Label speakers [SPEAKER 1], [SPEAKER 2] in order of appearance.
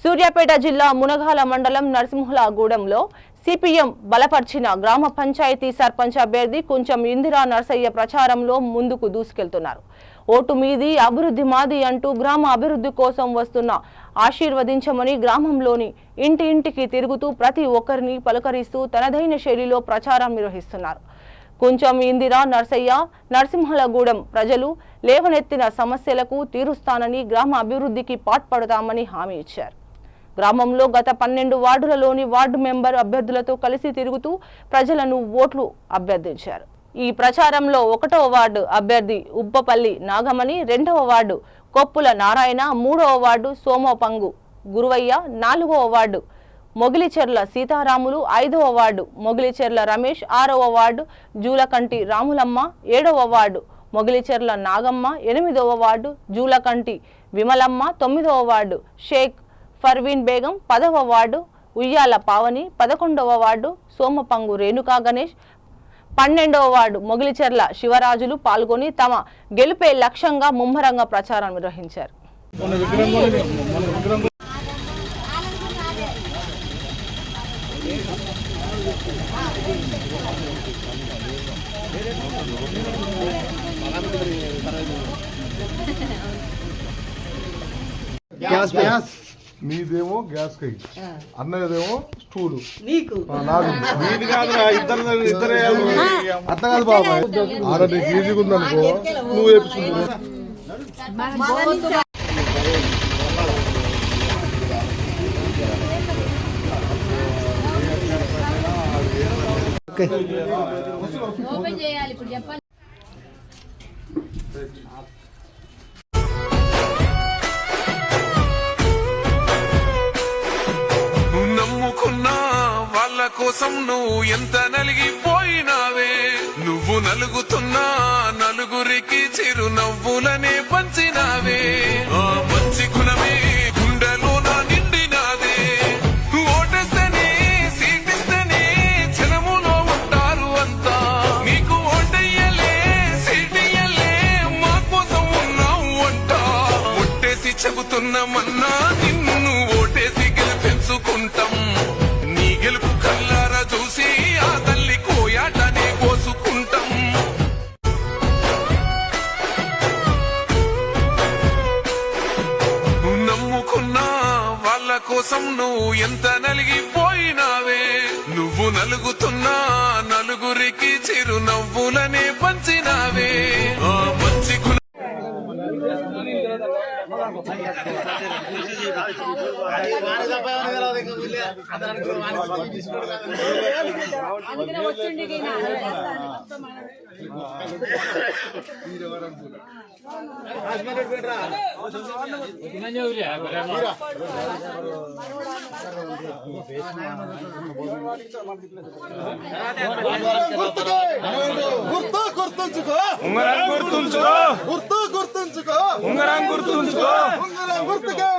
[SPEAKER 1] సూర్యాపేట జిల్లా మునగాల మండలం నరసింహులగూడెంలో సిపిఎం బలపర్చిన గ్రామ పంచాయతీ సర్పంచ్ అభ్యర్థి కొంచెం ఇందిరా నర్సయ్య ప్రచారంలో ముందుకు దూసుకెళ్తున్నారు. ఓటు మీది అభివృద్ధి మాది అంటూ గ్రామ అభివృద్ధి కోసం వస్తున్న ఆశీర్వదించమని గ్రామంలోని ఇంటి ఇంటికి తిరుగుతూ ప్రతి ఒక్కరిని పలకరిస్తూ తనదైన శైలిలో ప్రచారం నిర్వహిస్తున్నారు. కొంచెం ఇందిరా నర్సయ్య నరసింహులగూడెం ప్రజలు లేవనెత్తిన సమస్యలకు తీరుస్తానని గ్రామ అభివృద్ధికి పాటుపడతామని హామీ ఇచ్చారు. గ్రామంలో గత 12 వార్డులలోని వార్డు మెంబర్ అభ్యర్థులతో కలిసి తిరుగుతూ ప్రజలను ఓట్లు అభ్యర్థించారు. ఈ ప్రచారంలో 1వ వార్డు అభ్యర్థి ఉబ్బపల్లి నాగమణి, 2వ వార్డు కొప్పుల నారాయణ, 3వ వార్డు సోమపంగు గురువయ్య, 4వ వార్డు మొగిలిచెర్ల సీతారాములు, 5వ వార్డు మొగిలిచెర్ల రమేష్, 6వ వార్డు జూలకంటి రాములమ్మ, 7వ వార్డు మొగిలిచెర్ల నాగమ్మ, 8వ వార్డు జూలకంటి విమలమ్మ, 9వ వార్డు షేక్ ఫర్వీన్ బేగం, 10వ వార్డు ఉయ్యాల పావని, 11వ వార్డు సోమపంగు రేణుకా గణేష్, 12వ వార్డు మొగిలిచెర్ల శివరాజులు పాల్గొని తమ గెలుపే లక్ష్యంగా ముమ్మరంగా ప్రచారం నిర్వహించారు.
[SPEAKER 2] మీదేమో గ్యాస్ కై, అన్నదేమో స్టూలు, అట్లా కాదు బాబా. ఆడ నీకు ఈజీగా ఉందనుకో, నువ్వు వేపించుకుంటున్నావు.
[SPEAKER 3] నమ్ముకున్నా వాళ్ళ కోసం నువ్వు ఎంత నలిగిపోయినావే. నువ్వు నలుగుతున్నా నలుగురికి చిరునవ్వులనే పంచినావే. ఆ మంచి గుణమే గుండెలో నా నిండినాదే. ఓటేస్తేనే సీటిస్తేనే జనములో ఉంటారు అంతా. నీకు ఓటయ్యలే సీటియ్యలే మా కోసం ఉన్నావు అంట. ఒట్టేసి చెబుతున్నామన్నా నిన్ను ఓటేసి గెలిపించుకుంటాం. నీ గెలుపు కల్లారా చూసి ఆ తల్లి కోయాటనే కోసుకుంటాం. నమ్ముకున్నా వాళ్ళ కోసం నువ్వు ఎంత నలిగిపోయినావే. నువ్వు నలుగుతున్నా నలుగురికి చిరునవ్వులనే పంచినావే. ఆ మంచి గుణ
[SPEAKER 4] గుర్తుంచుకో ఉంగరం గుర్తుంచుకో గుర్తుంచుకో ఉంగరం గుర్తుంచుకో ఉంగరం గుర్తుకే